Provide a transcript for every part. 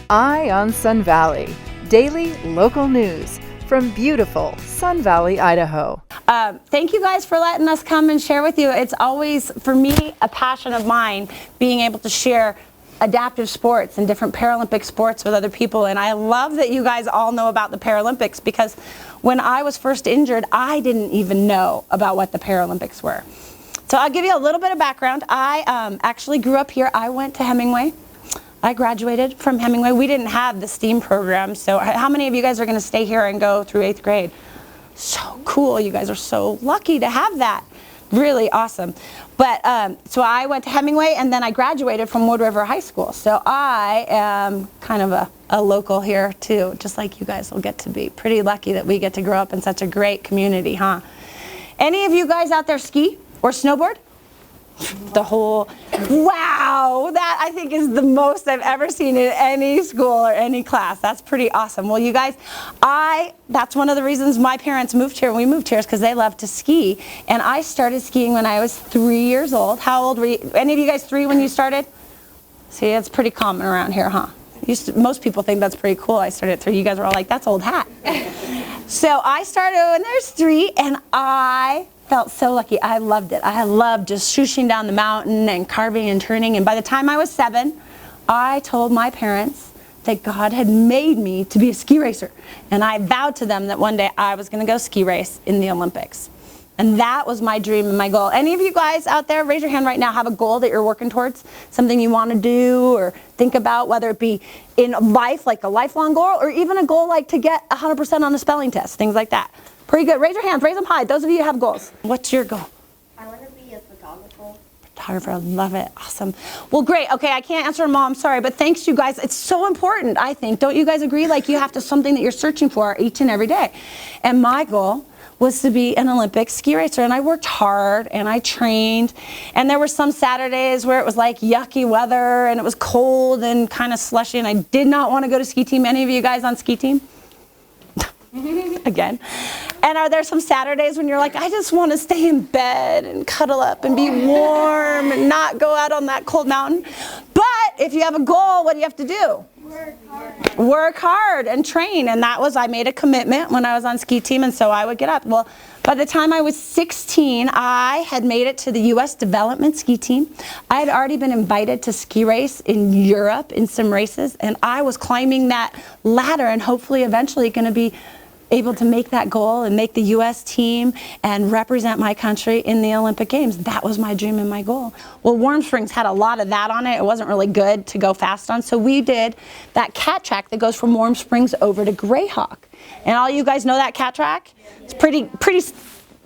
Eye on Sun Valley, daily local news from beautiful Sun Valley, Idaho. Thank you guys for letting us come and share with you. It's always, for me, a passion of mine being able to share adaptive sports and different Paralympic sports with other people. And I love that you guys all know about the Paralympics, because when I was first injured, I didn't even know about what the Paralympics were. So I'll give you a little bit of background. I actually grew up here. I went to Hemingway. I graduated from Hemingway. We didn't have the STEAM program, so how many of you guys are going to stay here and go through 8th grade? So cool. You guys are so lucky to have that. Really awesome. But so I went to Hemingway, and then I graduated from Wood River High School. So I am kind of a local here too, just like you guys will get to be. Pretty lucky that we get to grow up in such a great community, huh? Any of you guys out there ski or snowboard? The whole, wow, that I think is the most I've ever seen in any school or any class. That's pretty awesome. Well, you guys, that's one of the reasons my parents moved here, and we moved here, is because they love to ski. And I started skiing when I was 3 years old. How old were you? Any of you guys 3 when you started? See, it's pretty common around here, huh? Most people think that's pretty cool. I started at 3. You guys were all like, that's old hat. So I started when I was 3, and I felt so lucky. I loved it. I loved just shooshing down the mountain and carving and turning. And by the time I was 7, I told my parents that God had made me to be a ski racer. And I vowed to them that one day I was going to go ski race in the Olympics. And that was my dream and my goal. Any of you guys out there, raise your hand right now, have a goal that you're working towards? Something you want to do or think about, whether it be in life, like a lifelong goal, or even a goal like to get 100% on a spelling test, things like that. Pretty good. Raise your hands. Raise them high. Those of you who have goals. What's your goal? I want to be a photographer. Photographer. Love it. Awesome. Well, great. Okay, I can't answer them all. I'm sorry. But thanks, you guys. It's so important, I think. Don't you guys agree? Like, you have to something that you're searching for each and every day. And my goal was to be an Olympic ski racer. And I worked hard and I trained. And there were some Saturdays where it was like yucky weather and it was cold and kind of slushy. And I did not want to go to ski team. Any of you guys on ski team? Again. And are there some Saturdays when you're like, I just want to stay in bed and cuddle up and be warm and not go out on that cold mountain? But if you have a goal, what do you have to do? Work hard and train. And that was, I made a commitment when I was on ski team, and so I would get up. Well, by the time I was 16, I had made it to the U.S. development ski team. I had already been invited to ski race in Europe in some races, and I was climbing that ladder and hopefully eventually going to be able to make that goal and make the U.S. team and represent my country in the Olympic Games. That was my dream and my goal. Well, Warm Springs had a lot of that on it. It wasn't really good to go fast on, so we did that cat track that goes from Warm Springs over to Greyhawk. And all you guys know that cat track? It's pretty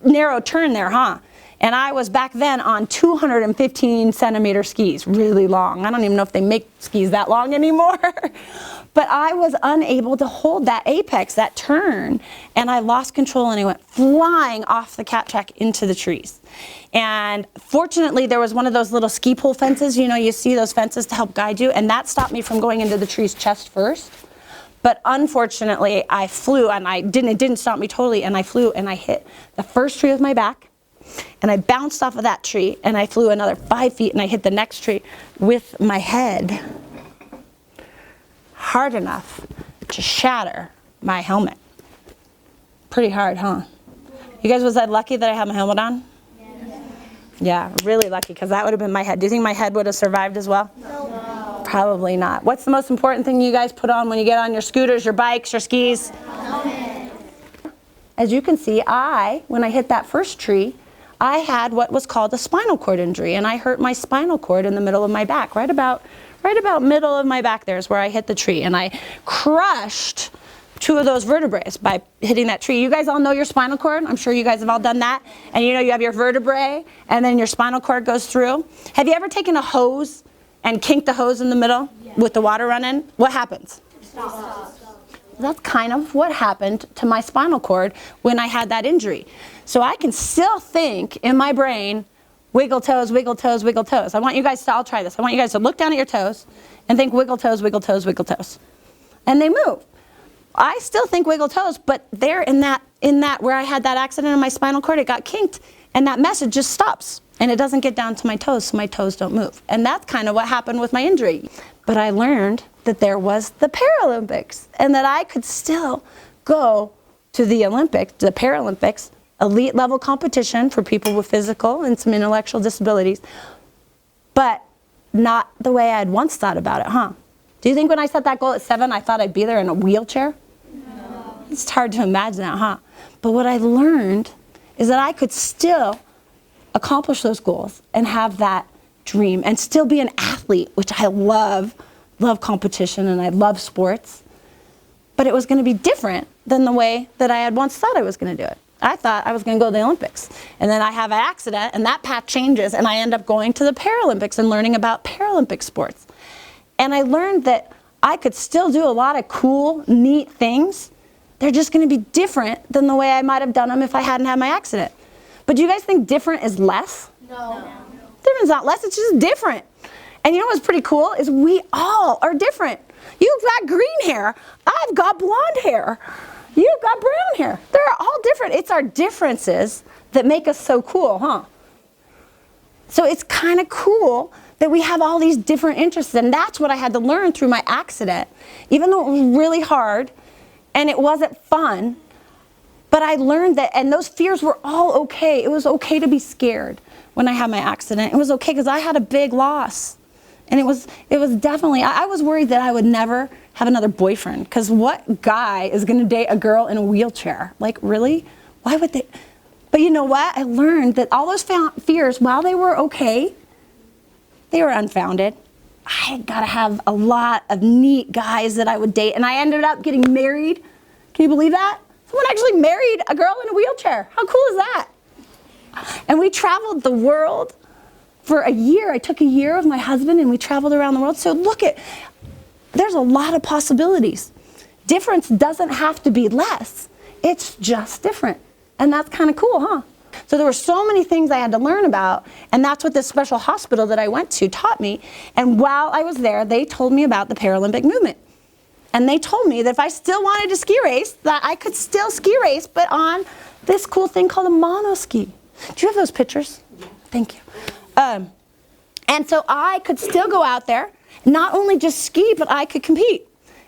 narrow turn there, huh? And I was back then on 215 centimeter skis, really long. I don't even know if they make skis that long anymore. But I was unable to hold that apex, that turn, and I lost control and I went flying off the cat track into the trees. And fortunately, there was one of those little ski pole fences, you know, you see those fences to help guide you, and that stopped me from going into the trees chest first. But unfortunately, I flew, and it didn't stop me totally, and I flew and I hit the first tree with my back, and I bounced off of that tree, and I flew another 5 feet, and I hit the next tree with my head hard enough to shatter my helmet. Pretty hard, huh? You guys, was I lucky that I had my helmet on? Yeah, really lucky, because that would have been my head. Do you think my head would have survived as well? No. Probably not. What's the most important thing you guys put on when you get on your scooters, your bikes, your skis? Helmet. As you can see, when I hit that first tree, I had what was called a spinal cord injury, and I hurt my spinal cord in the middle of my back, right about middle of my back there is where I hit the tree, and I crushed 2 of those vertebrae by hitting that tree. You guys all know your spinal cord. I'm sure you guys have all done that. And you know you have your vertebrae, and then your spinal cord goes through. Have you ever taken a hose and kinked the hose in the middle with the water running? What happens? Stop. That's kind of what happened to my spinal cord when I had that injury. So I can still think in my brain, wiggle toes, wiggle toes, wiggle toes. I want you guys to all try this. I want you guys to look down at your toes and think wiggle toes, wiggle toes, wiggle toes. And they move. I still think wiggle toes, but there in that where I had that accident in my spinal cord, it got kinked, and that message just stops. And it doesn't get down to my toes, so my toes don't move. And that's kind of what happened with my injury. But I learned that there was the Paralympics and that I could still go to the Olympics, the Paralympics, elite level competition for people with physical and some intellectual disabilities, but not the way I had once thought about it, huh? Do you think when I set that goal at 7, I thought I'd be there in a wheelchair? No. It's hard to imagine that, huh? But what I learned is that I could still accomplish those goals and have that dream and still be an athlete, which I love competition and I love sports. But it was going to be different than the way that I had once thought I was going to do it. I thought I was going to go to the Olympics. And then I have an accident and that path changes and I end up going to the Paralympics and learning about Paralympic sports. And I learned that I could still do a lot of cool, neat things. They're just going to be different than the way I might have done them if I hadn't had my accident. But do you guys think different is less? No. Different is not less, it's just different. And you know what's pretty cool is we all are different. You've got green hair, I've got blonde hair, you've got brown hair. They're all different. It's our differences that make us so cool, huh? So it's kind of cool that we have all these different interests, and that's what I had to learn through my accident. Even though it was really hard and it wasn't fun, but I learned that, and those fears were all okay. It was okay to be scared when I had my accident. It was okay because I had a big loss. And it was definitely, I was worried that I would never have another boyfriend, because what guy is going to date a girl in a wheelchair? Like, really? Why would they? But you know what? I learned that all those fears, while they were okay, they were unfounded. I had got to have a lot of neat guys that I would date, and I ended up getting married. Can you believe that? Someone actually married a girl in a wheelchair. How cool is that? And we traveled the world for a year. I took a year with my husband and we traveled around the world. So there's a lot of possibilities. Difference doesn't have to be less. It's just different. And that's kind of cool, huh? So there were so many things I had to learn about, and that's what this special hospital that I went to taught me. And while I was there, they told me about the Paralympic movement. And they told me that if I still wanted to ski race, that I could still ski race, but on this cool thing called a monoski. Do you have those pictures? Yeah. Thank you. And so I could still go out there, not only just ski, but I could compete.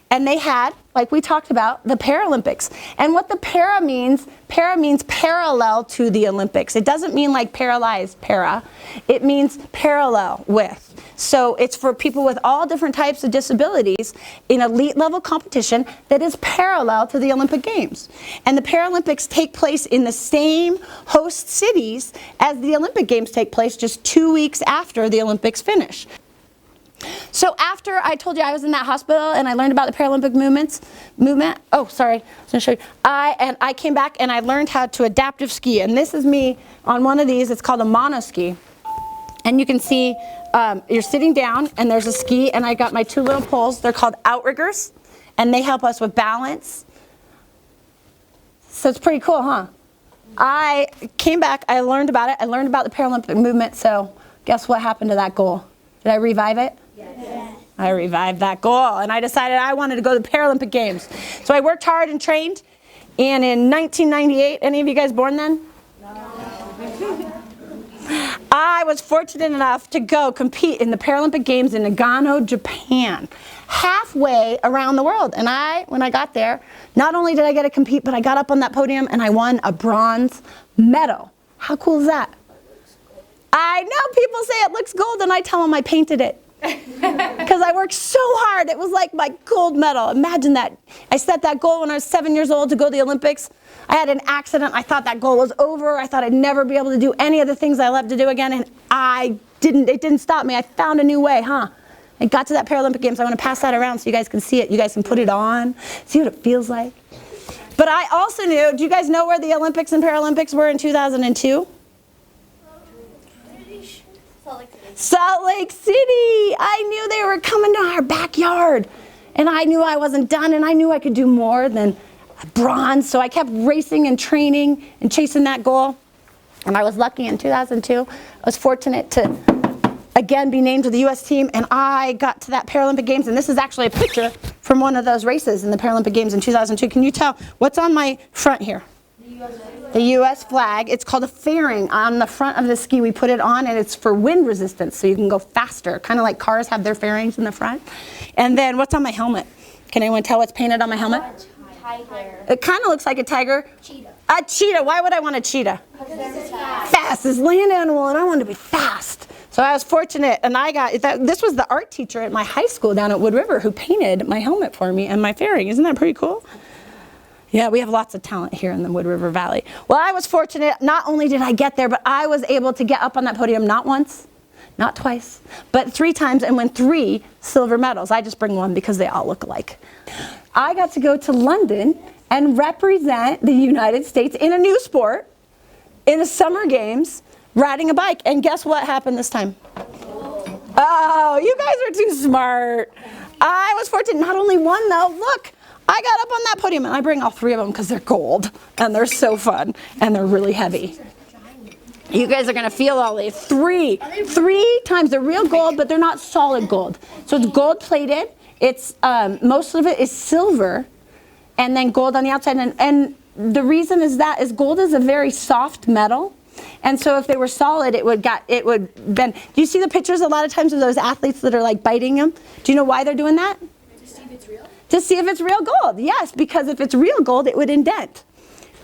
And they had, like we talked about, the Paralympics. And what the para means parallel to the Olympics. It doesn't mean like paralyzed para. It means parallel with. So it's for people with all different types of disabilities in elite level competition that is parallel to the Olympic Games. And the Paralympics take place in the same host cities as the Olympic Games take place, just 2 weeks after the Olympics finish. So after I told you I was in that hospital and I learned about the Paralympic movement. Oh, sorry, I was going to show you. I came back and I learned how to adaptive ski. And this is me on one of these. It's called a monoski. And you can see you're sitting down and there's a ski, and I got my 2 little poles. They're called outriggers, and they help us with balance. So it's pretty cool, huh? I came back, I learned about it. I learned about the Paralympic movement. So guess what happened to that goal? Did I revive it? Yes. I revived that goal, and I decided I wanted to go to the Paralympic Games. So I worked hard and trained, and in 1998, any of you guys born then? No. I was fortunate enough to go compete in the Paralympic Games in Nagano, Japan, halfway around the world. And when I got there, not only did I get to compete, but I got up on that podium and I won a bronze medal. How cool is that? I know people say it looks gold, and I tell them I painted it. Because I worked so hard. It was like my gold medal. Imagine that. I set that goal when I was 7 years old to go to the Olympics. I had an accident. I thought that goal was over. I thought I'd never be able to do any of the things I love to do again, and it didn't stop me. I found a new way, huh? I got to that Paralympic Games. I want to pass that around so you guys can see it. You guys can put it on, see what it feels like. But I also knew, do you guys know where the Olympics and Paralympics were in 2002? Salt Lake City. I knew they were coming to our backyard, and I knew I wasn't done, and I knew I could do more than bronze. So I kept racing and training and chasing that goal. And I was lucky in 2002. I was fortunate to again be named to the U.S. team, and I got to that Paralympic Games. And this is actually a picture from one of those races in the Paralympic Games in 2002. Can you tell what's on my front here? The U.S. flag. It's called a fairing. On the front of the ski, we put it on, and it's for wind resistance, so you can go faster, kind of like cars have their fairings in the front. And then what's on my helmet? Can anyone tell what's painted on my helmet? Tiger. It kind of looks like a tiger. Cheetah. A cheetah. Why would I want a cheetah? Because it's fast. Fast is land animal, and I wanted to be fast. So I was fortunate, and I got that. This was the art teacher at my high school down at Wood River who painted my helmet for me and my fairing. Isn't that pretty cool? Yeah, we have lots of talent here in the Wood River Valley. Well, I was fortunate. Not only did I get there, but I was able to get up on that podium not once, not twice, but 3 times and win 3 silver medals. I just bring one because they all look alike. I got to go to London and represent the United States in a new sport in the Summer Games, riding a bike. And guess what happened this time? Oh, you guys are too smart. I was fortunate. Not only one, though. Look. I got up on that podium, and I bring all 3 of them because they're gold, and they're so fun, and they're really heavy. You guys are going to feel all these. 3 times. They're real gold, but they're not solid gold. So it's gold plated. It's most of it is silver, and then gold on the outside. And the reason is gold is a very soft metal. And so if they were solid, it would bend. Do you see the pictures a lot of times of those athletes that are like biting them? Do you know why they're doing that? To see if it's real gold. Yes, because if it's real gold, it would indent.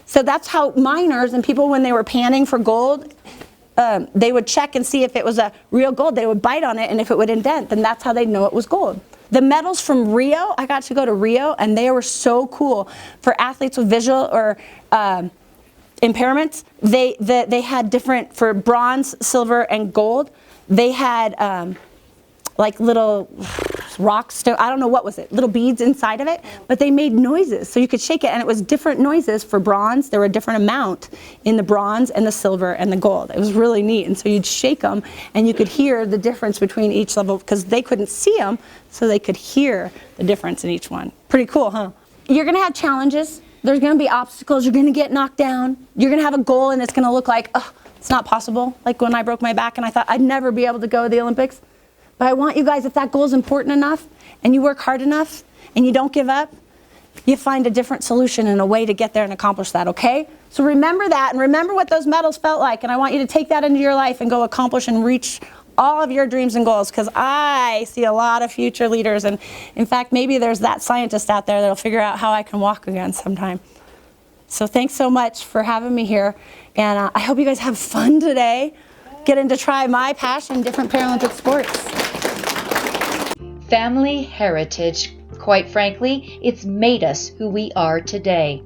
So that's how miners and people, when they were panning for gold, they would check and see if it was a real gold. They would bite on it, and if it would indent, then that's how they'd know it was gold. The medals from Rio, I got to go to Rio, and they were so cool. For athletes with visual or impairments, they had different, for bronze, silver, and gold, they had like little rocks, I don't know what was it, little beads inside of it, but they made noises, so you could shake it, and it was different noises for bronze. There were a different amount in the bronze and the silver and the gold. It was really neat, and so you'd shake them, and you could hear the difference between each level, because they couldn't see them, so they could hear the difference in each one. Pretty cool, huh? You're gonna have challenges. There's gonna be obstacles. You're gonna get knocked down. You're gonna have a goal, and it's gonna look like, oh, it's not possible. Like when I broke my back, and I thought I'd never be able to go to the Olympics. But I want you guys, if that goal is important enough and you work hard enough and you don't give up, you find a different solution and a way to get there and accomplish that, okay? So remember that, and remember what those medals felt like, and I want you to take that into your life and go accomplish and reach all of your dreams and goals, because I see a lot of future leaders, and in fact, maybe there's that scientist out there that'll figure out how I can walk again sometime. So thanks so much for having me here, and I hope you guys have fun today, getting to try my passion, different Paralympic sports. Family heritage, quite frankly, it's made us who we are today.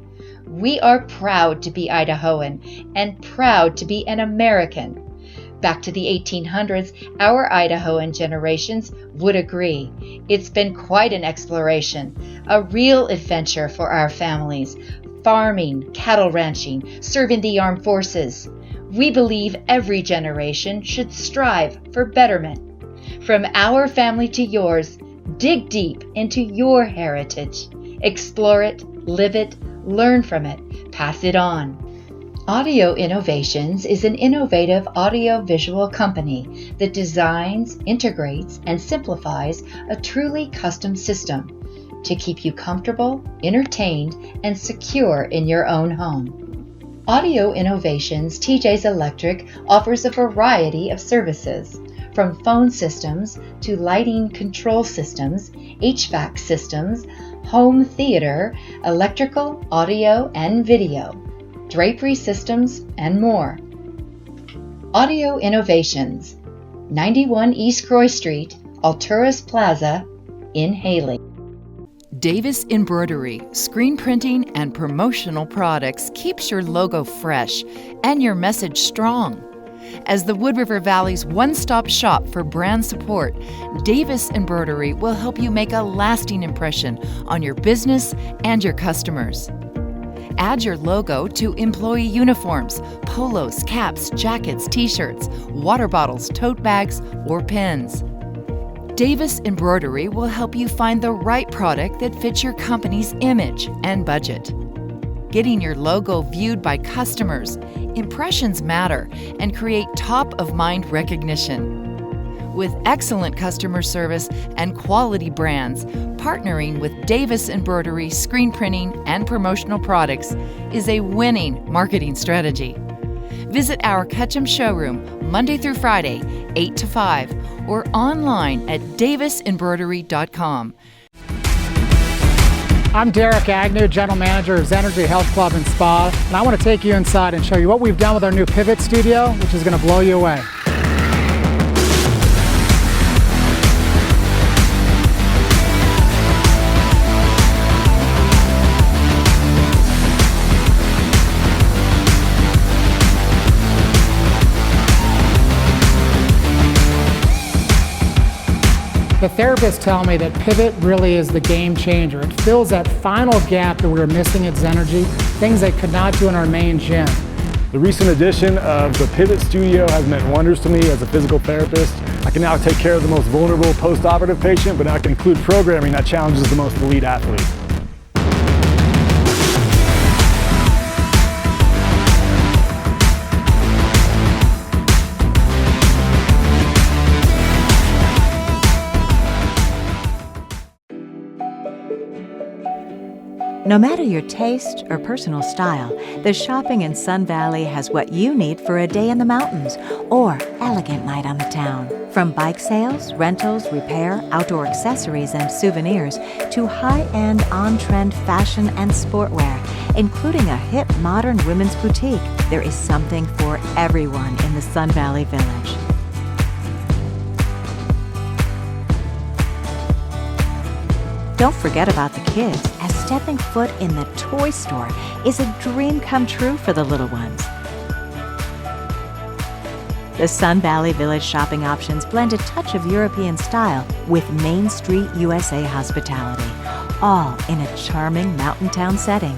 We are proud to be Idahoan and proud to be an American. Back to the 1800s, our Idahoan generations would agree. It's been quite an exploration, a real adventure for our families. Farming, cattle ranching, serving the armed forces. We believe every generation should strive for betterment. From our family to yours, dig deep into your heritage. Explore it, live it, learn from it, pass it on. Audio Innovations is an innovative audio-visual company that designs, integrates, and simplifies a truly custom system to keep you comfortable, entertained, and secure in your own home. Audio Innovations TJ's Electric offers a variety of services, from phone systems to lighting control systems, HVAC systems, home theater, electrical, audio, and video, drapery systems, and more. Audio Innovations, 91 East Croy Street, Alturas Plaza, in Haley. Davis Embroidery, screen printing and promotional products keeps your logo fresh and your message strong. As the Wood River Valley's one-stop shop for brand support, Davis Embroidery will help you make a lasting impression on your business and your customers. Add your logo to employee uniforms, polos, caps, jackets, t-shirts, water bottles, tote bags, or pens. Davis Embroidery will help you find the right product that fits your company's image and budget. Getting your logo viewed by customers, impressions matter and create top-of-mind recognition. With excellent customer service and quality brands, partnering with Davis Embroidery Screen Printing and Promotional Products is a winning marketing strategy. Visit our Ketchum showroom Monday through Friday, 8 to 5, or online at davisembroidery.com. I'm Derek Agnew, General Manager of Zenergy Health Club and Spa, and I want to take you inside and show you what we've done with our new Pivot Studio, which is going to blow you away. The therapists tell me that Pivot really is the game changer. It fills that final gap that we were missing at Zenergy, things they could not do in our main gym. The recent addition of the Pivot Studio has meant wonders to me as a physical therapist. I can now take care of the most vulnerable post-operative patient, but I can include programming that challenges the most elite athlete. No matter your taste or personal style, the shopping in Sun Valley has what you need for a day in the mountains or elegant night on the town. From bike sales, rentals, repair, outdoor accessories, and souvenirs to high-end, on-trend fashion and sportwear, including a hip, modern women's boutique, there is something for everyone in the Sun Valley Village. Don't forget about the kids, as stepping foot in the toy store is a dream come true for the little ones. The Sun Valley Village shopping options blend a touch of European style with Main Street USA hospitality, all in a charming mountain town setting.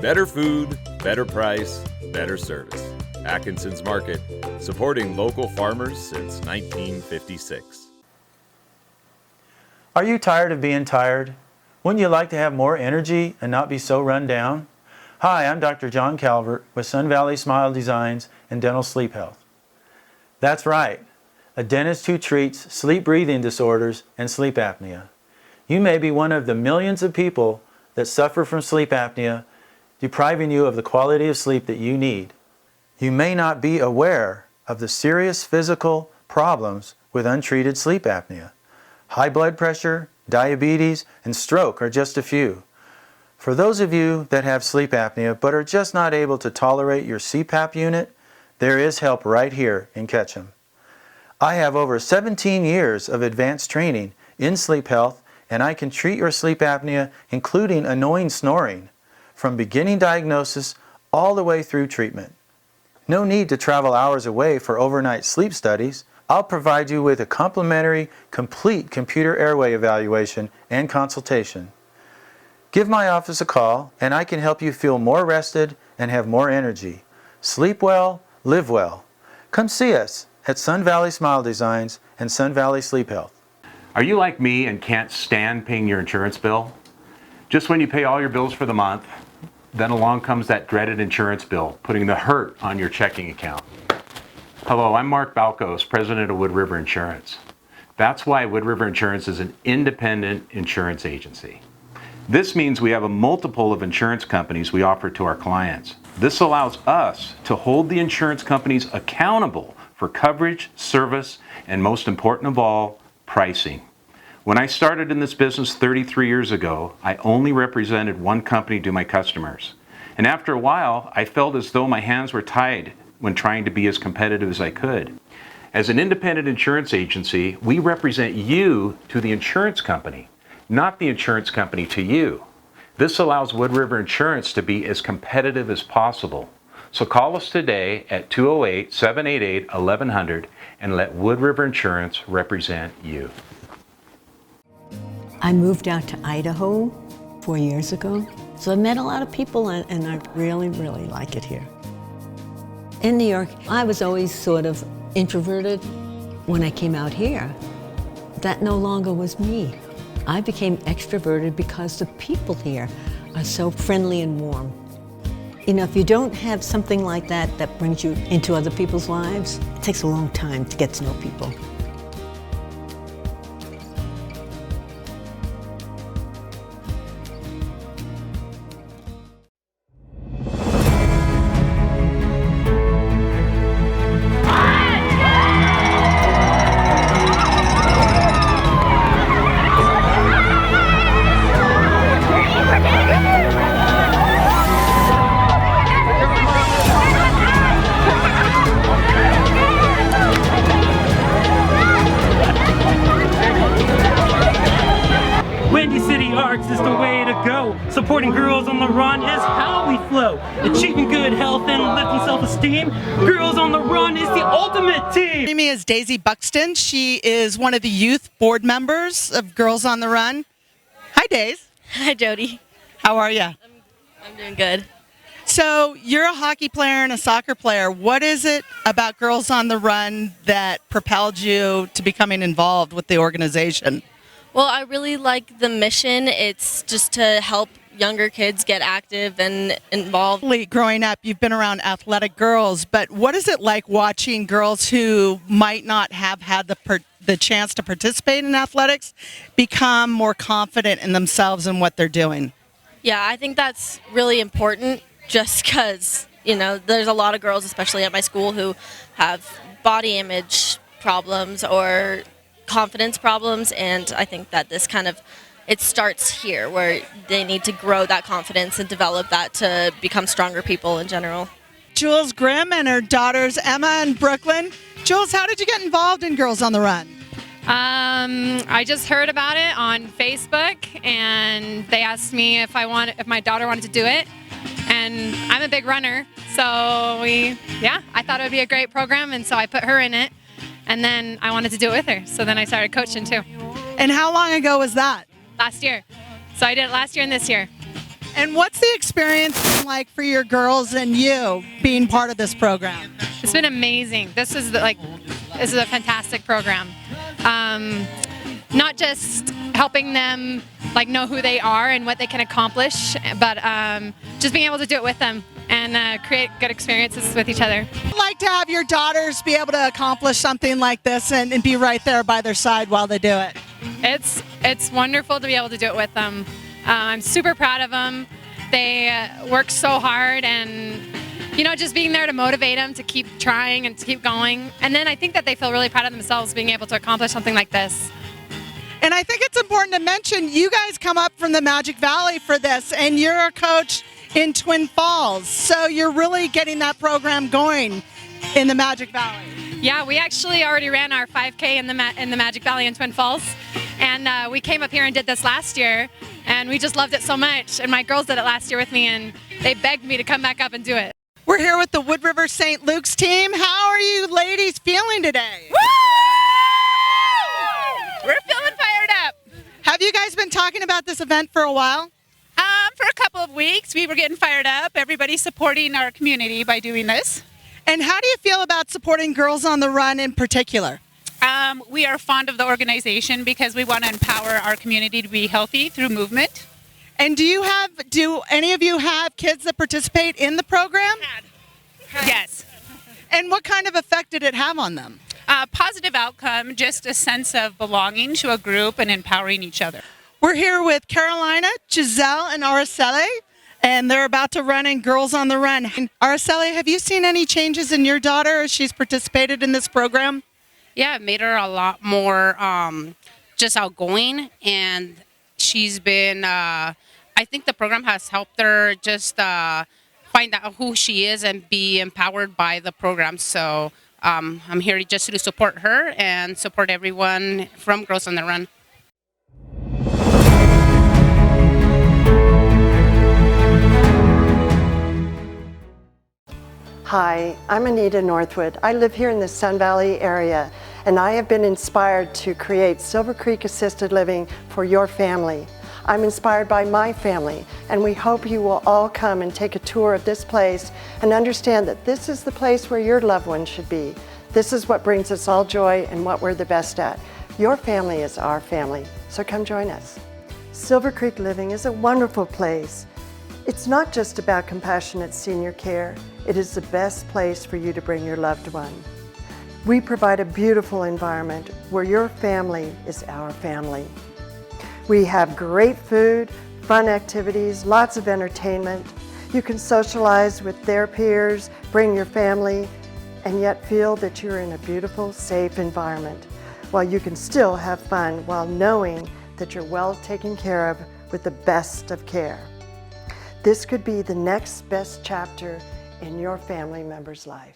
Better food, better price, better service. Atkinson's Market, supporting local farmers since 1956. Are you tired of being tired? Wouldn't you like to have more energy and not be so run down? Hi, I'm Dr. John Calvert with Sun Valley Smile Designs and Dental Sleep Health. That's right, a dentist who treats sleep-breathing disorders and sleep apnea. You may be one of the millions of people that suffer from sleep apnea, depriving you of the quality of sleep that you need. You may not be aware of the serious physical problems with untreated sleep apnea. High blood pressure, diabetes, and stroke are just a few. For those of you that have sleep apnea but are just not able to tolerate your CPAP unit, there is help right here in Ketchum. I have over 17 years of advanced training in sleep health, and I can treat your sleep apnea, including annoying snoring, from beginning diagnosis all the way through treatment. No need to travel hours away for overnight sleep studies. I'll provide you with a complimentary, complete computer airway evaluation and consultation. Give my office a call and I can help you feel more rested and have more energy. Sleep well, live well. Come see us at Sun Valley Smile Designs and Sun Valley Sleep Health. Are you like me and can't stand paying your insurance bill? Just when you pay all your bills for the month, then along comes that dreaded insurance bill, putting the hurt on your checking account. Hello, I'm Mark Balkos, president of Wood River Insurance. That's why Wood River Insurance is an independent insurance agency. This means we have a multiple of insurance companies we offer to our clients. This allows us to hold the insurance companies accountable for coverage, service, and most important of all, pricing. When I started in this business 33 years ago, I only represented one company to my customers. And after a while, I felt as though my hands were tied when trying to be as competitive as I could. As an independent insurance agency, we represent you to the insurance company, not the insurance company to you. This allows Wood River Insurance to be as competitive as possible. So call us today at 208-788-1100 and let Wood River Insurance represent you. I moved out to Idaho 4 years ago, so I met a lot of people and I really, really like it here. In New York, I was always sort of introverted. When I came out here, that no longer was me. I became extroverted because the people here are so friendly and warm. You know, if you don't have something like that that brings you into other people's lives, it takes a long time to get to know people. Is the way to go. Supporting girls on the run is how we flow. Achieving good health and lifting self-esteem. Girls on the Run is the ultimate team. My name is Daisy Buxton. She is one of the youth board members of Girls on the Run. Hi, Daisy. Hi, Jody. How are you? I'm doing good. So you're a hockey player and a soccer player. What is it about Girls on the Run that propelled you to becoming involved with the organization? Well, I really like the mission. It's just to help younger kids get active and involved. Growing up, you've been around athletic girls, but what is it like watching girls who might not have had the chance to participate in athletics become more confident in themselves and what they're doing? Yeah, I think that's really important just because, you know, there's a lot of girls, especially at my school, who have body image problems or confidence problems, and I think that this it starts here where they need to grow that confidence and develop that to become stronger people in general. Jules Grimm and her daughters Emma and Brooklyn. Jules, how did you get involved in Girls on the Run? I just heard about it on Facebook, and they asked me if my daughter wanted to do it, and I'm a big runner, so I thought it would be a great program, and so I put her in it. And then I wanted to do it with her, so then I started coaching too. And how long ago was that? Last year. So I did it last year and this year. And what's the experience been like for your girls and you being part of this program? It's been amazing. This is a fantastic program. Not just helping them know who they are and what they can accomplish, but just being able to do it with them and create good experiences with each other. I'd like to have your daughters be able to accomplish something like this and be right there by their side while they do it. It's wonderful to be able to do it with them. I'm super proud of them. They work so hard, and just being there to motivate them to keep trying and to keep going. And then I think that they feel really proud of themselves being able to accomplish something like this. And I think it's important to mention you guys come up from the Magic Valley for this, and you're a coach in Twin Falls, so you're really getting that program going in the Magic Valley. Yeah, we actually already ran our 5K in the Magic Valley in Twin Falls, and we came up here and did this last year, and we just loved it so much. And my girls did it last year with me, and they begged me to come back up and do it. We're here with the Wood River St. Luke's team. How are you ladies feeling today? Woo! We're feeling fired up. Have you guys been talking about this event for a while? For a couple of weeks. We were getting fired up. Everybody's supporting our community by doing this. And how do you feel about supporting Girls on the Run in particular? We are fond of the organization because we want to empower our community to be healthy through movement. And do any of you have kids that participate in the program? Yes. And what kind of effect did it have on them? Positive outcome, just a sense of belonging to a group and empowering each other. We're here with Carolina, Giselle, and Araceli, and they're about to run in Girls on the Run. Araceli, have you seen any changes in your daughter as she's participated in this program? Yeah, it made her a lot more just outgoing, and she's been, I think the program has helped her just find out who she is and be empowered by the program. So I'm here just to support her and support everyone from Girls on the Run. Hi, I'm Anita Northwood. I live here in the Sun Valley area, and I have been inspired to create Silver Creek Assisted Living for your family. I'm inspired by my family, and we hope you will all come and take a tour of this place and understand that this is the place where your loved one should be. This is what brings us all joy and what we're the best at. Your family is our family, so come join us. Silver Creek Living is a wonderful place. It's not just about compassionate senior care. It is the best place for you to bring your loved one. We provide a beautiful environment where your family is our family. We have great food, fun activities, lots of entertainment. You can socialize with their peers, bring your family, and yet feel that you're in a beautiful, safe environment, while you can still have fun while knowing that you're well taken care of with the best of care. This could be the next best chapter in your family member's life.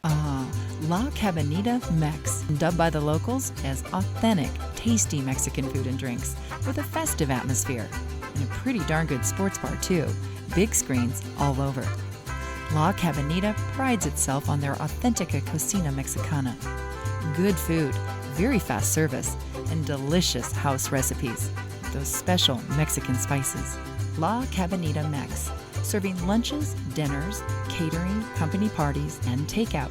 La Cabanita Mex, dubbed by the locals as authentic, tasty Mexican food and drinks with a festive atmosphere. And a pretty darn good sports bar too. Big screens all over. La Cabanita prides itself on their authentica cocina mexicana. Good food, very fast service, and delicious house recipes with those special Mexican spices. La Cabanita Mex, serving lunches, dinners, catering, company parties, and takeout.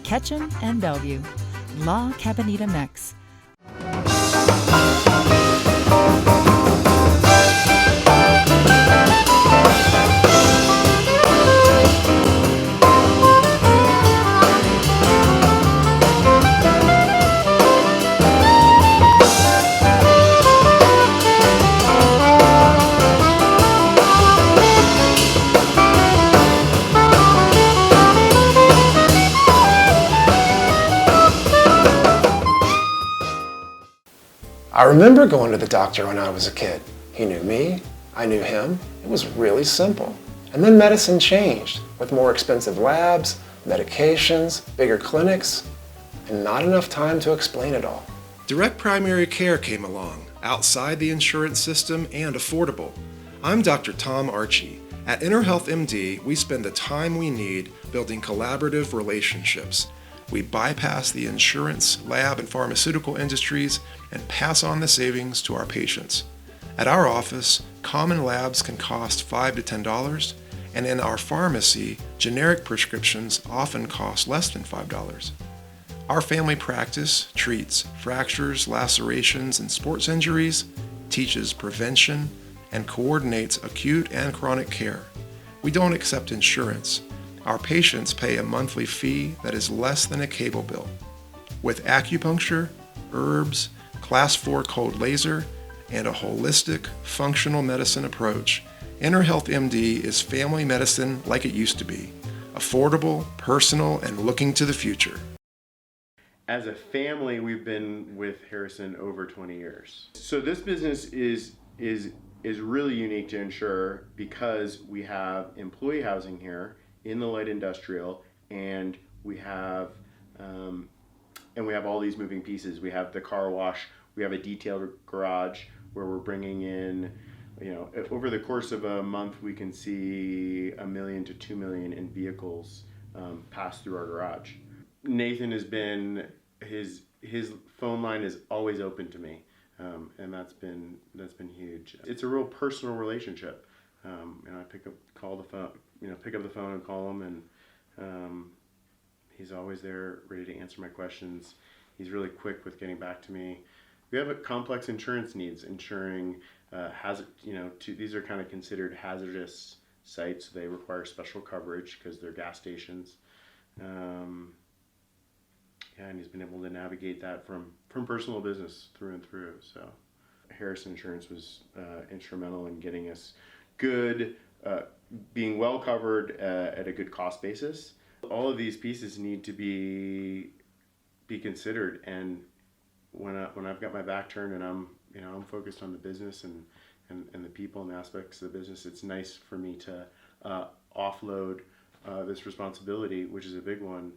Ketchum and Bellevue. La Cabanita Mex. I remember going to the doctor when I was a kid. He knew me, I knew him. It was really simple. And then medicine changed with more expensive labs, medications, bigger clinics, and not enough time to explain it all. Direct primary care came along, outside the insurance system and affordable. I'm Dr. Tom Archie. At InnerHealth MD, we spend the time we need building collaborative relationships. We bypass the insurance, lab, and pharmaceutical industries and pass on the savings to our patients. At our office, common labs can cost $5 to $10, and in our pharmacy, generic prescriptions often cost less than $5. Our family practice treats fractures, lacerations, and sports injuries, teaches prevention, and coordinates acute and chronic care. We don't accept insurance. Our patients pay a monthly fee that is less than a cable bill. With acupuncture, herbs, Class 4 cold laser, and a holistic, functional medicine approach, InnerHealth MD is family medicine like it used to be. Affordable, personal, and looking to the future. As a family, we've been with Harrison over 20 years. So this business is really unique to Insure because we have employee housing here in the light industrial, and we have all these moving pieces. We have the car wash, we have a detailed garage where we're bringing in, over the course of a month, we can see 1 million to 2 million in vehicles pass through our garage. Nathan has been, his phone line is always open to me, and that's been huge. It's a real personal relationship. I pick up the phone and call him, and he's always there, ready to answer my questions. He's really quick with getting back to me. We have a complex insurance needs, insuring these are kind of considered hazardous sites. They require special coverage because they're gas stations. And he's been able to navigate that from personal business through and through. So Harrison Insurance was instrumental in getting us good, being well covered at a good cost basis. All of these pieces need to be considered, and when I've got my back turned and I'm focused on the business and the people and the aspects of the business, it's nice for me to offload this responsibility, which is a big one,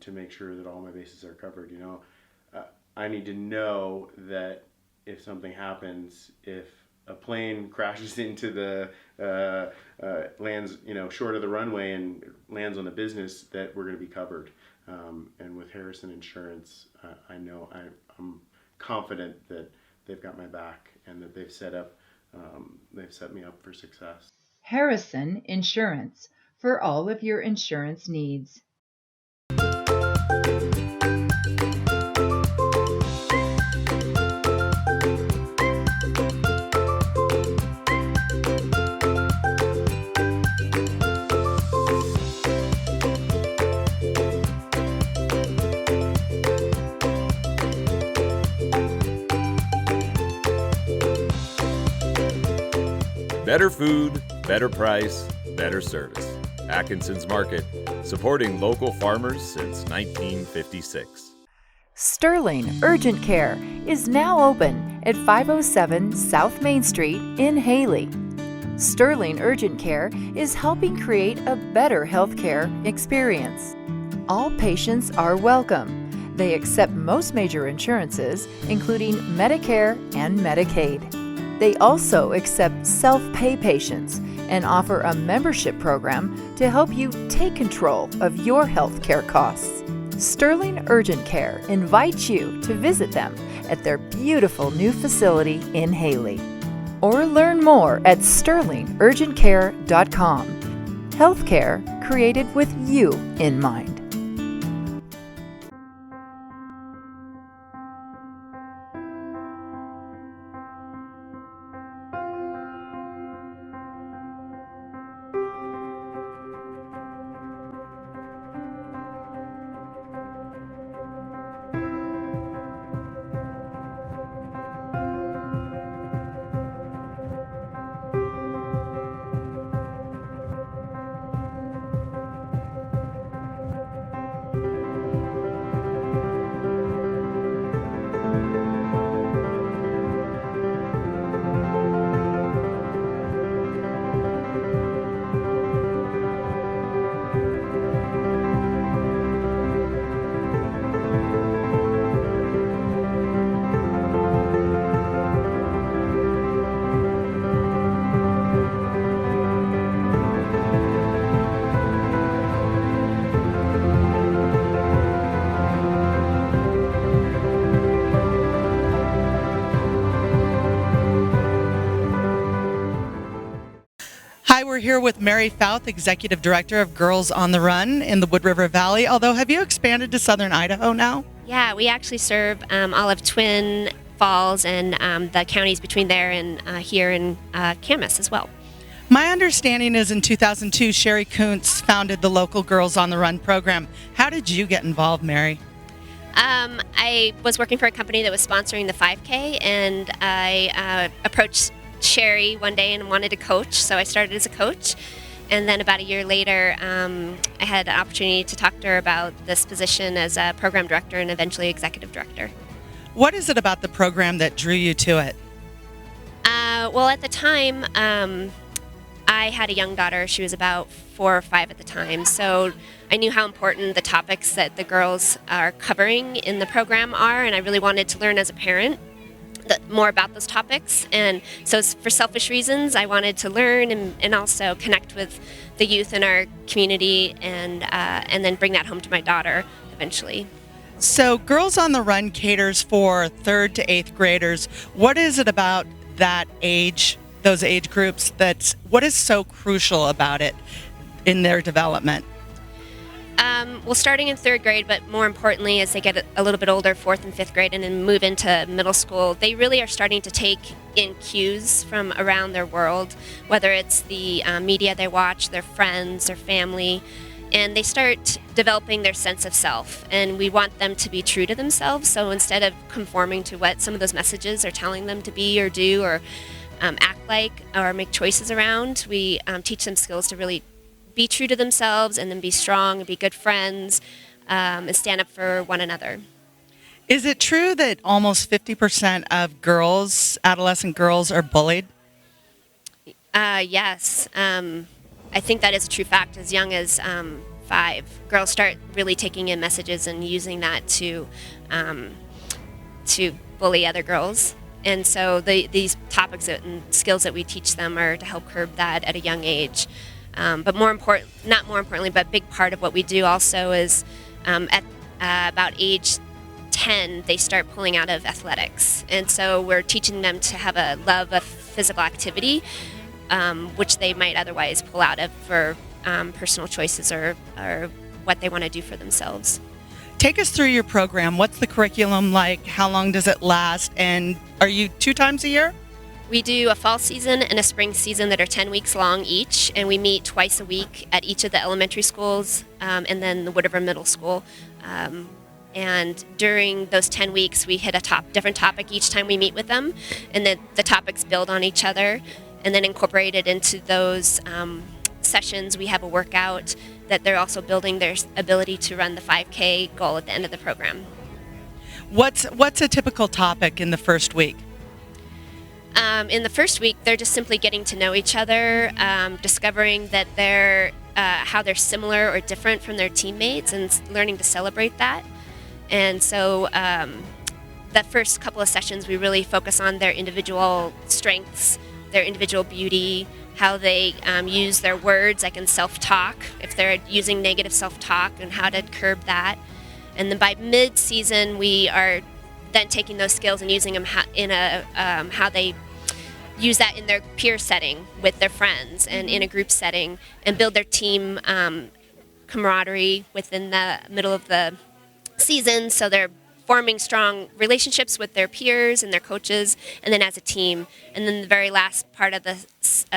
to make sure that all my bases are covered. I need to know that if something happens, if a plane crashes into the lands, short of the runway and lands on the business, that we're going to be covered. And with Harrison Insurance, I'm confident that they've got my back and that they've set me up for success. Harrison Insurance, for all of your insurance needs. Better food, better price, better service. Atkinson's Market, supporting local farmers since 1956. Sterling Urgent Care is now open at 507 South Main Street in Haley. Sterling Urgent Care is helping create a better healthcare experience. All patients are welcome. They accept most major insurances, including Medicare and Medicaid. They also accept self-pay patients and offer a membership program to help you take control of your health care costs. Sterling Urgent Care invites you to visit them at their beautiful new facility in Haley. Or learn more at sterlingurgentcare.com. Healthcare created with you in mind. Hi, we're here with Mary Fouth, Executive Director of Girls on the Run in the Wood River Valley. Although, have you expanded to southern Idaho now? Yeah, we actually serve all of Twin Falls and the counties between there and here in Camas as well. My understanding is in 2002, Sherry Kuntz founded the local Girls on the Run program. How did you get involved, Mary? I was working for a company that was sponsoring the 5K, and I approached Sherry one day and wanted to coach, so I started as a coach. And then about a year later, I had an opportunity to talk to her about this position as a program director and eventually executive director. What is it about the program that drew you to it? Well, at the time, I had a young daughter. She was about 4 or 5 at the time, so I knew how important the topics that the girls are covering in the program are, and I really wanted to learn as a parent more about those topics. And so for selfish reasons, I wanted to learn and also connect with the youth in our community and then bring that home to my daughter eventually. So Girls on the Run caters for 3rd to 8th graders. What is it about that age, those age groups, what is so crucial about it in their development? Well, starting in 3rd grade, but more importantly, as they get a little bit older, 4th and 5th grade, and then move into middle school, they really are starting to take in cues from around their world, whether it's the media they watch, their friends, their family, and they start developing their sense of self. And we want them to be true to themselves, so instead of conforming to what some of those messages are telling them to be or do or act like or make choices around, we teach them skills to really be true to themselves and then be strong and be good friends and stand up for one another. Is it true that almost 50% of girls, adolescent girls, are bullied? Yes. I think that is a true fact. As young as 5, girls start really taking in messages and using that to bully other girls. And so these topics and skills that we teach them are to help curb that at a young age. But not more importantly, but a big part of what we do also is at about age 10, they start pulling out of athletics. And so we're teaching them to have a love of physical activity, which they might otherwise pull out of for personal choices or what they want to do for themselves. Take us through your program. What's the curriculum like? How long does it last? And are you 2 times a year? We do a fall season and a spring season that are 10 weeks long each, and we meet twice a week at each of the elementary schools and then the Wood River Middle School. And during those 10 weeks, we hit a different topic each time we meet with them, and then the topics build on each other, and then incorporated into those sessions, we have a workout that they're also building their ability to run the 5K goal at the end of the program. What's a typical topic in the first week? In the first week, they're just simply getting to know each other, discovering that how they're similar or different from their teammates, and learning to celebrate that. And so the first couple of sessions, we really focus on their individual strengths, their individual beauty, how they use their words, like in self-talk, if they're using negative self-talk, and how to curb that. And then by mid-season, we are then taking those skills and using them in how they use that in their peer setting with their friends and in a group setting, and build their team camaraderie within the middle of the season, so they're forming strong relationships with their peers and their coaches, and then as a team. And then the very last part of the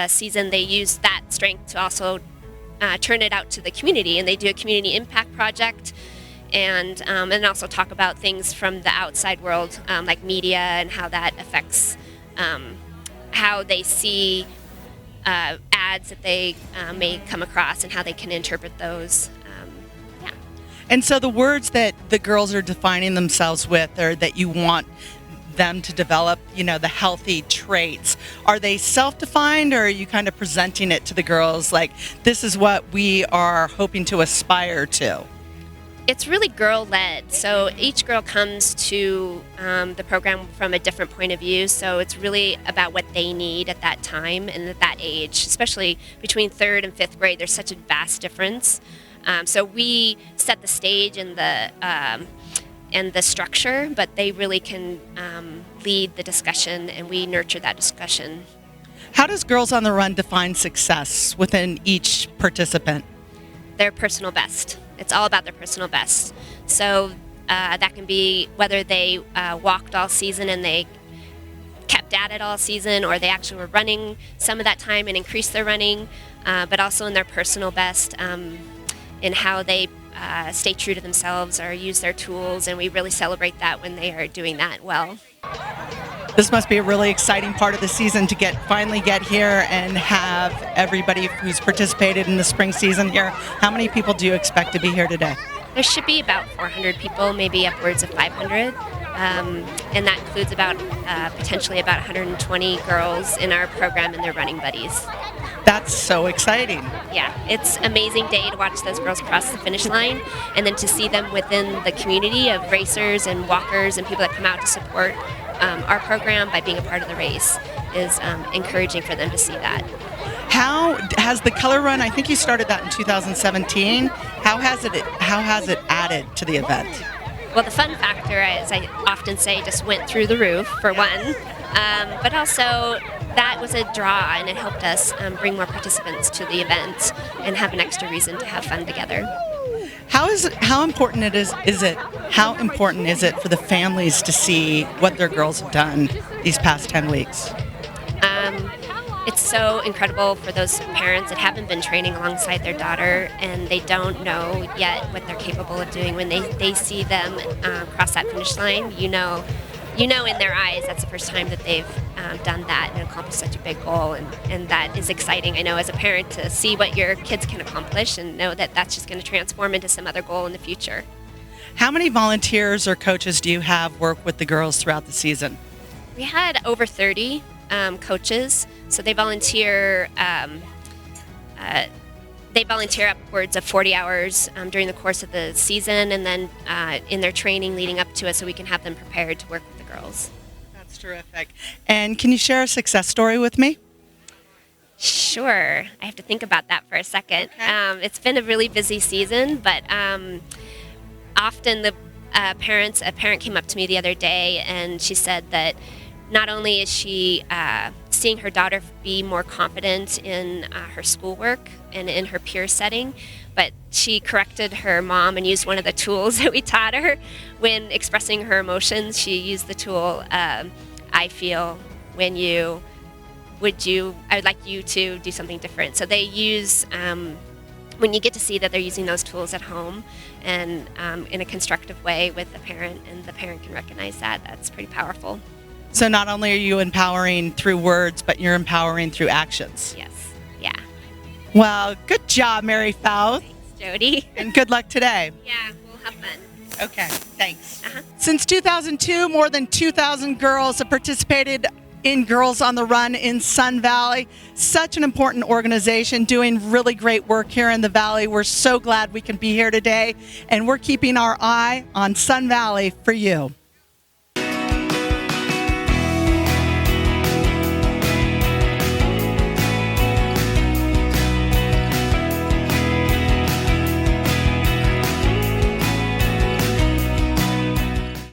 season, they use that strength to also turn it out to the community, and they do a community impact project, and also talk about things from the outside world, like media and how that affects how they see ads that they may come across and how they can interpret those. And so the words that the girls are defining themselves with, or that you want them to develop, the healthy traits, are they self-defined, or are you kind of presenting it to the girls like, this is what we are hoping to aspire to? It's really girl-led, so each girl comes to the program from a different point of view, so it's really about what they need at that time and at that age, especially between 3rd and 5th grade. There's such a vast difference. So we set the stage and the structure, but they really can lead the discussion, and we nurture that discussion. How does Girls on the Run define success within each participant? Their personal best. It's all about their personal best. So that can be whether they walked all season and they kept at it all season, or they actually were running some of that time and increased their running, but also in their personal best. In how they stay true to themselves or use their tools, and we really celebrate that when they are doing that well. This must be a really exciting part of the season to finally get here and have everybody who's participated in the spring season here. How many people do you expect to be here today? There should be about 400 people, maybe upwards of 500. And that includes potentially about 120 girls in our program and their running buddies. That's so exciting. Yeah, it's an amazing day to watch those girls cross the finish line, and then to see them within the community of racers and walkers and people that come out to support our program by being a part of the race is encouraging for them to see that. How has the Color Run, I think you started that in 2017, how has it added to the event? Well, the fun factor, as I often say, just went through the roof, for one. But also, that was a draw, and it helped us bring more participants to the event and have an extra reason to have fun together. How important is it for the families to see what their girls have done these past 10 weeks? It's so incredible for those parents that haven't been training alongside their daughter, and they don't know yet what they're capable of doing. When they see them cross that finish line, you know in their eyes that's the first time that they've done that and accomplished such a big goal, and that is exciting. I know as a parent to see what your kids can accomplish and know that that's just going to transform into some other goal in the future. How many volunteers or coaches do you have work with the girls throughout the season? We had over 30 coaches, so they volunteer upwards of 40 hours during the course of the season, and then in their training leading up to it, so we can have them prepared to work with the girls. That's terrific. And can you share a success story with me? Sure. I have to think about that for a second. It's been a really busy season, but often a parent came up to me the other day and she said that not only is she seeing her daughter be more confident in her schoolwork and in her peer setting, but she corrected her mom and used one of the tools that we taught her when expressing her emotions. She used the tool, I feel when you, I would like you to do something different. So they use, when you get to see that they're using those tools at home and in a constructive way with the parent, and the parent can recognize that, that's pretty powerful. So not only are you empowering through words, but you're empowering through actions. Yes, yeah. Well, good job, Mary Fouth. Thanks, Jody. And good luck today. Yeah, we'll have fun. Okay, thanks. Since 2002, more than 2,000 girls have participated in Girls on the Run in Sun Valley. Such an important organization doing really great work here in the Valley. We're so glad we can be here today, and we're keeping our eye on Sun Valley for you.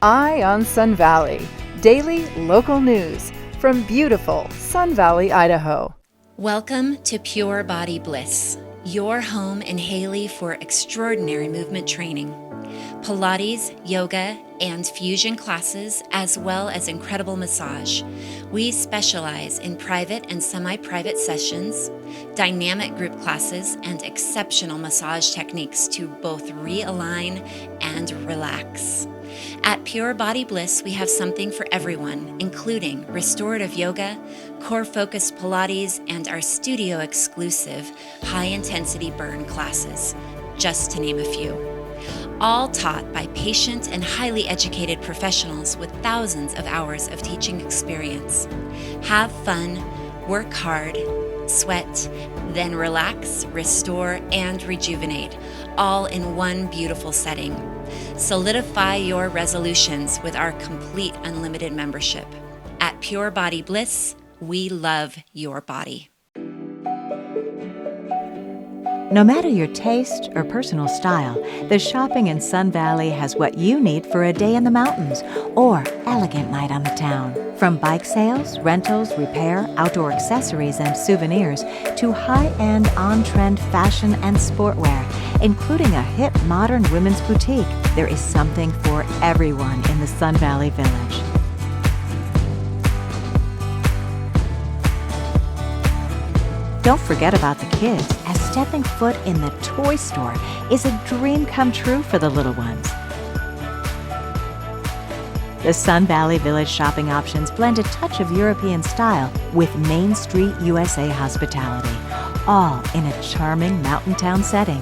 Eye on Sun Valley. Daily local news from beautiful Sun Valley, Idaho. Welcome to Pure Body Bliss, your home in Haley for extraordinary movement training. Pilates, yoga, and fusion classes, as well as incredible massage. We specialize in private and semi-private sessions, dynamic group classes, and exceptional massage techniques to both realign and relax. At Pure Body Bliss, we have something for everyone, including restorative yoga, core-focused Pilates, and our studio-exclusive high-intensity burn classes, just to name a few. All taught by patient and highly educated professionals with thousands of hours of teaching experience. Have fun, work hard, sweat, then relax, restore, and rejuvenate, all in one beautiful setting. Solidify your resolutions with our complete unlimited membership. At Pure Body Bliss, we love your body. No matter your taste or personal style, the shopping in Sun Valley has what you need for a day in the mountains or elegant night on the town. From bike sales, rentals, repair, outdoor accessories, and souvenirs to high-end, on-trend fashion and sportwear, including a hip, modern women's boutique, there is something for everyone in the Sun Valley Village. Don't forget about the kids, as stepping foot in the toy store is a dream come true for the little ones. The Sun Valley Village shopping options blend a touch of European style with Main Street USA hospitality, all in a charming mountain town setting.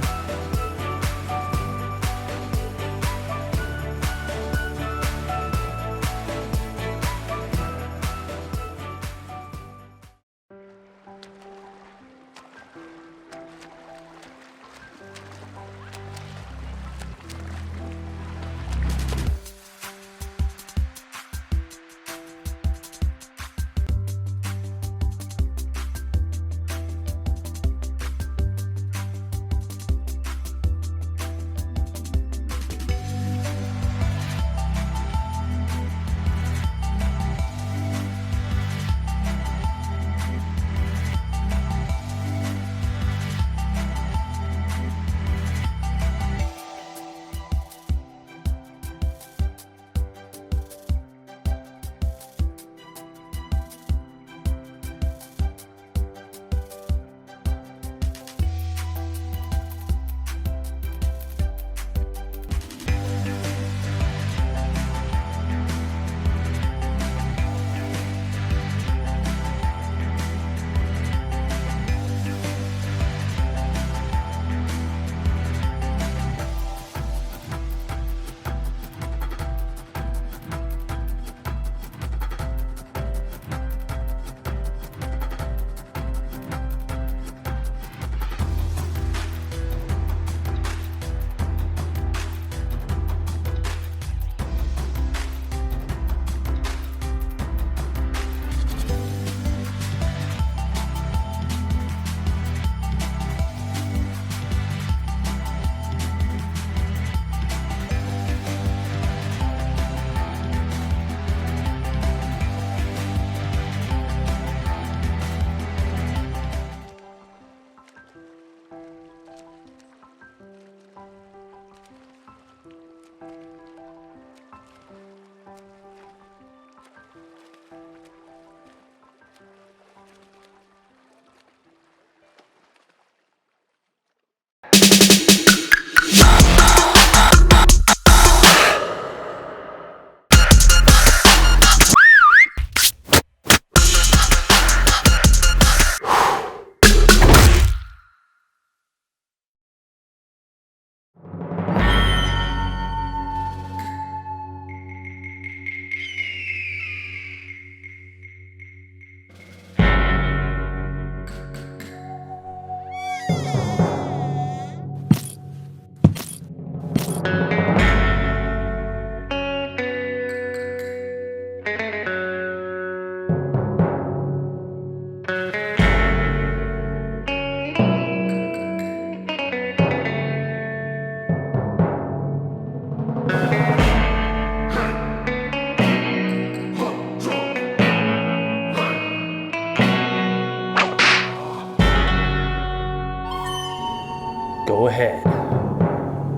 Go ahead.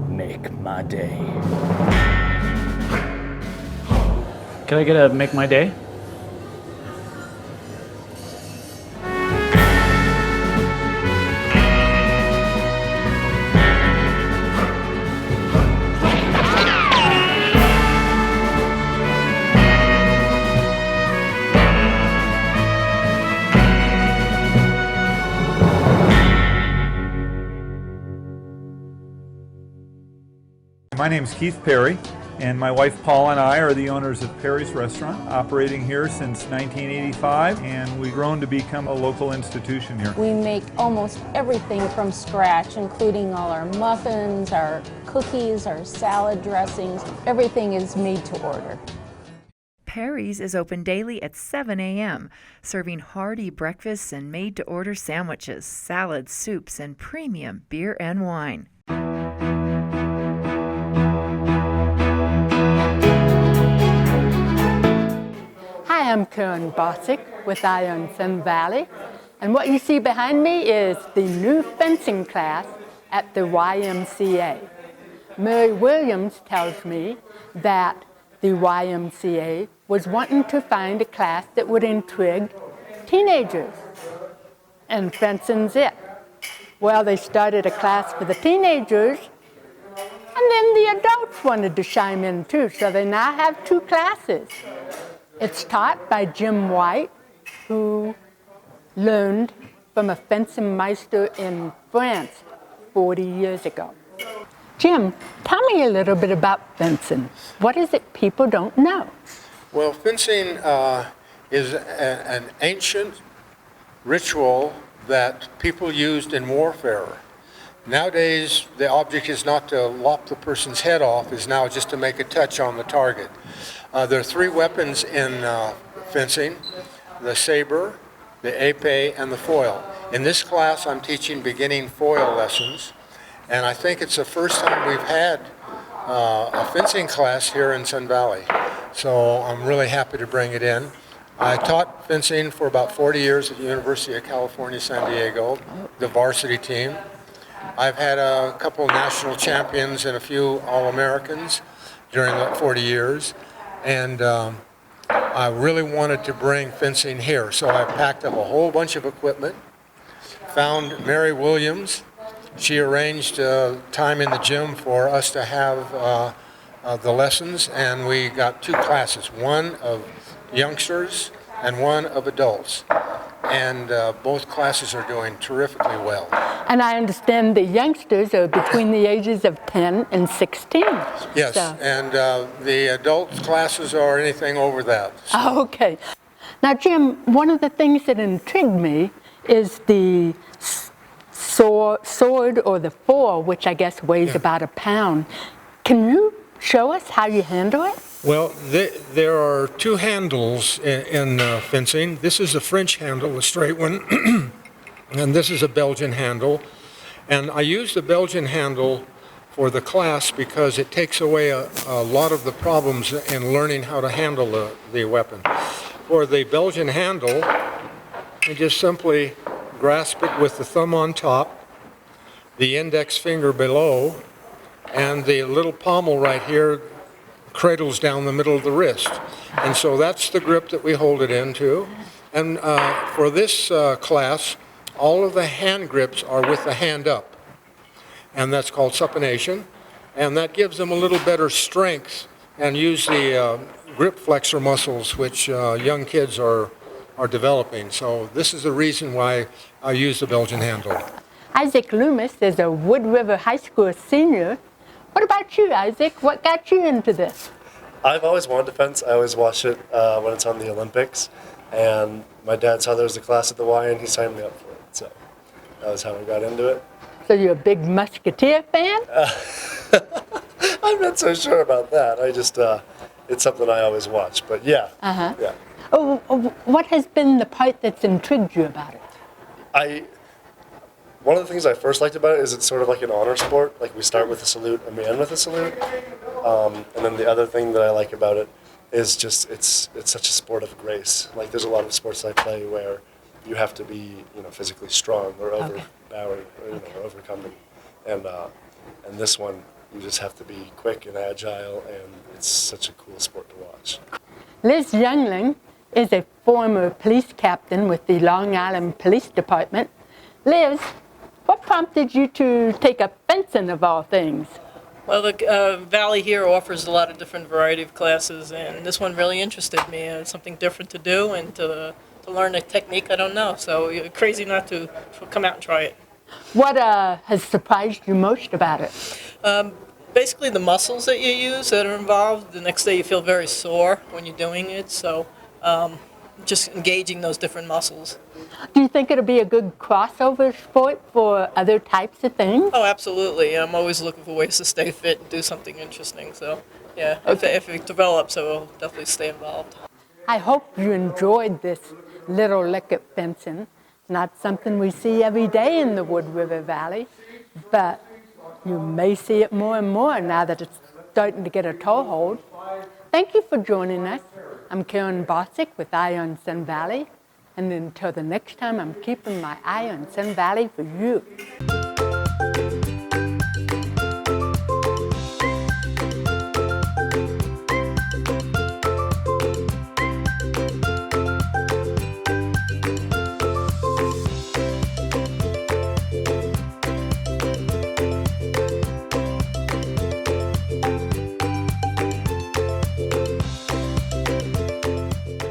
Make my day. Can I get a make my day? My name is Keith Perry, and my wife Paula and I are the owners of Perry's Restaurant, operating here since 1985, and we've grown to become a local institution here. We make almost everything from scratch, including all our muffins, our cookies, our salad dressings. Everything is made to order. Perry's is open daily at 7 a.m., serving hearty breakfasts and made-to-order sandwiches, salads, soups, and premium beer and wine. Hi, I'm Karen Bosick with Ion Sun Valley, and what you see behind me is the new fencing class at the YMCA. Mary Williams tells me that the YMCA was wanting to find a class that would intrigue teenagers, and fencing's it. Well, they started a class for the teenagers, and then the adults wanted to chime in too, so they now have two classes. It's taught by Jim White, who learned from a fencing meister in France 40 years ago. Jim, tell me a little bit about fencing. What is it people don't know? Well, fencing is an ancient ritual that people used in warfare. Nowadays, the object is not to lop the person's head off, is now just to make a touch on the target. There are three weapons in fencing: the saber, the épée, and the foil. In this class, I'm teaching beginning foil lessons, and I think it's the first time we've had a fencing class here in Sun Valley. So I'm really happy to bring it in. I taught fencing for about 40 years at the University of California, San Diego, the varsity team. I've had a couple national champions and a few All-Americans during the 40 years. And I really wanted to bring fencing here. So I packed up a whole bunch of equipment, found Mary Williams. She arranged time in the gym for us to have the lessons, and we got two classes, one of youngsters and one of adults. And both classes are doing terrifically well. And I understand the youngsters are between the ages of 10 and 16. Yes, so. And the adult classes are anything over that. So. Oh, okay. Now, Jim, one of the things that intrigued me is the sword or the foil, which I guess weighs about a pound. Can you show us how you handle it? Well, there are two handles in fencing. This is a French handle, a straight one, and this is a Belgian handle. And I use the Belgian handle for the class because it takes away a lot of the problems in learning how to handle the weapon. For the Belgian handle, I just simply grasp it with the thumb on top, the index finger below, and the little pommel right here cradles down the middle of the wrist. And so that's the grip that we hold it into. And for this class, all of the hand grips are with the hand up. And that's called supination. And that gives them a little better strength and use the grip flexor muscles, which young kids are developing. So this is the reason why I use the Belgian handle. Isaac Loomis is a Wood River High School senior. What about you, Isaac? What got you into this? I've always wanted to fence. I always watch it when it's on the Olympics. And my dad saw there was a class at the Y and he signed me up for it. So that was how I got into it. So you're a big Musketeer fan? I'm not so sure about that. I just, it's something I always watch. But yeah. Uh-huh. Yeah. Oh, what has been the part that's intrigued you about it? One of the things I first liked about it is it's sort of like an honor sport. Like we start with a salute and we end with a salute. And then the other thing that I like about it is just it's such a sport of grace. Like there's a lot of sports I play where you have to be physically strong or overpowered or or overcoming. And this one, you just have to be quick and agile, and it's such a cool sport to watch. Liz Youngling is a former police captain with the Long Island Police Department. Liz, what prompted you to take up fencing of all things? Well, the Valley here offers a lot of different variety of classes, and this one really interested me. It's something different to do and to learn a technique I don't know, so you're crazy not to come out and try it. What has surprised you most about it? Basically the muscles that you use that are involved. The next day you feel very sore when you're doing it, so just engaging those different muscles. Do you think it'll be a good crossover sport for other types of things? Oh, absolutely. I'm always looking for ways to stay fit and do something interesting, so yeah, if it develops, I will definitely stay involved. I hope you enjoyed this little lick at fencing. It's not something we see every day in the Wood River Valley, but you may see it more and more now that it's starting to get a toehold. Thank you for joining us. I'm Karen Bosick with Eye on Sun Valley, and until the next time, I'm keeping my eye on Sun Valley for you.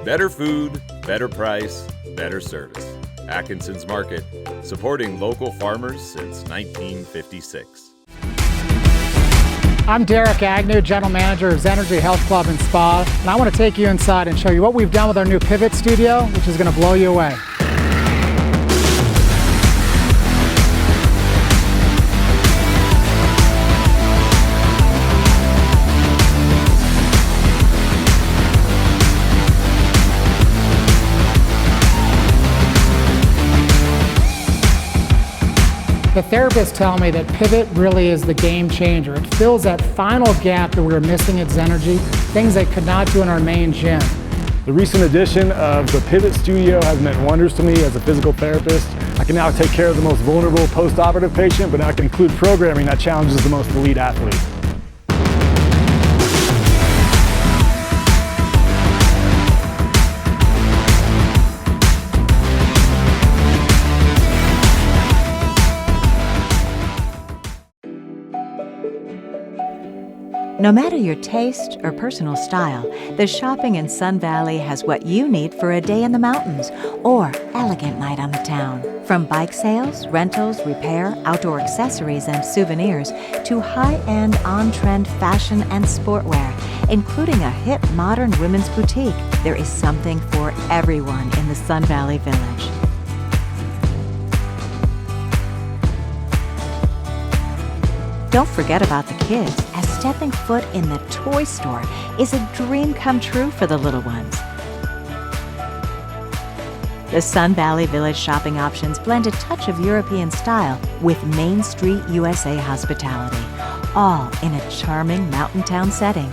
Better food, better price, better service. Atkinson's Market, supporting local farmers since 1956. I'm Derek Agnew, General Manager of Zenergy Health Club and Spa, and I want to take you inside and show you what we've done with our new Pivot Studio, which is going to blow you away. The therapists tell me that Pivot really is the game changer. It fills that final gap that we were missing at Zenergy, things they could not do in our main gym. The recent addition of the Pivot Studio has meant wonders to me as a physical therapist. I can now take care of the most vulnerable post-operative patient, but I can include programming that challenges the most elite athlete. No matter your taste or personal style, the shopping in Sun Valley has what you need for a day in the mountains or elegant night on the town. From bike sales, rentals, repair, outdoor accessories, and souvenirs to high-end, on-trend fashion and sportwear, including a hip, modern women's boutique, there is something for everyone in the Sun Valley Village. Don't forget about the kids, as stepping foot in the toy store is a dream come true for the little ones. The Sun Valley Village shopping options blend a touch of European style with Main Street USA hospitality, all in a charming mountain town setting.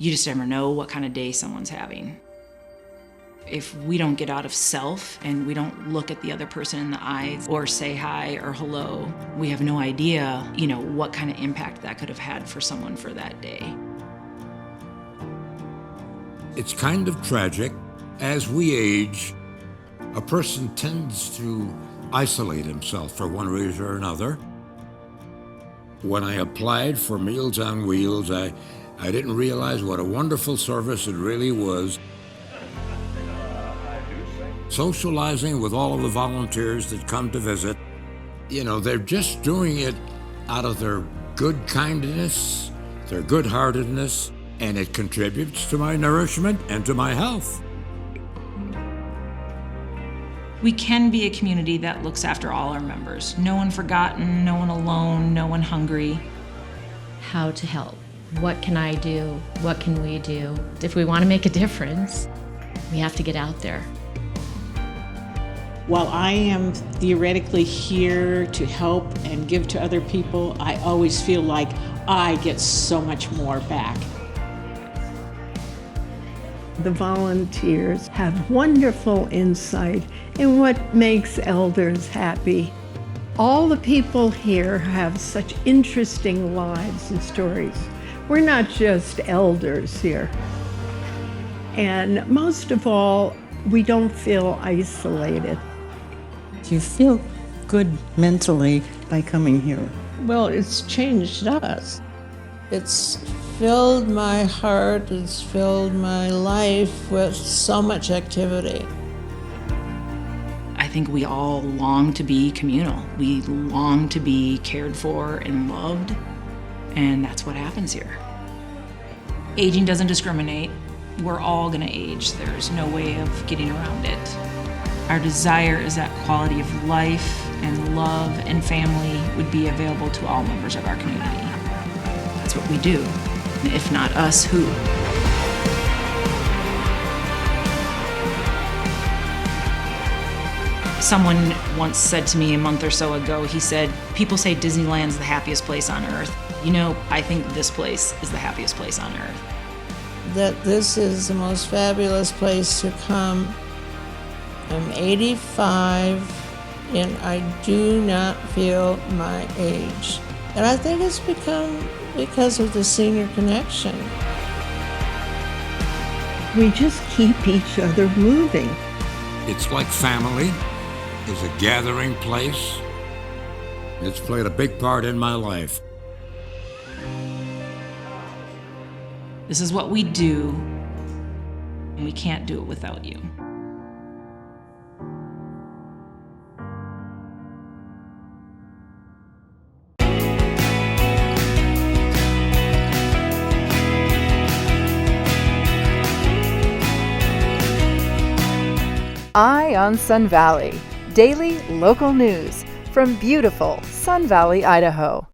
You just never know what kind of day someone's having. If we don't get out of self and we don't look at the other person in the eyes or say hi or hello, we have no idea, what kind of impact that could have had for someone for that day. It's kind of tragic. As we age, a person tends to isolate himself for one reason or another. When I applied for Meals on Wheels, I didn't realize what a wonderful service it really was. Socializing with all of the volunteers that come to visit, they're just doing it out of their good kindness, their good-heartedness, and it contributes to my nourishment and to my health. We can be a community that looks after all our members. No one forgotten, no one alone, no one hungry. How to help. What can I do? What can we do? If we want to make a difference, we have to get out there. While I am theoretically here to help and give to other people, I always feel like I get so much more back. The volunteers have wonderful insight in what makes elders happy. All the people here have such interesting lives and stories. We're not just elders here. And most of all, we don't feel isolated. You feel good mentally by coming here. Well, it's changed us. It's filled my heart, it's filled my life with so much activity. I think we all long to be communal. We long to be cared for and loved, and that's what happens here. Aging doesn't discriminate. We're all gonna age. There's no way of getting around it. Our desire is that quality of life and love and family would be available to all members of our community. That's what we do. And if not us, who? Someone once said to me a month or so ago, he said, people say Disneyland's the happiest place on earth. You know, I think this place is the happiest place on earth. That this is the most fabulous place to come. I'm 85 and I do not feel my age. And I think it's become because of the senior connection. We just keep each other moving. It's like family. It's a gathering place. It's played a big part in my life. This is what we do, and we can't do it without you. Eye on Sun Valley. Daily local news from beautiful Sun Valley, Idaho.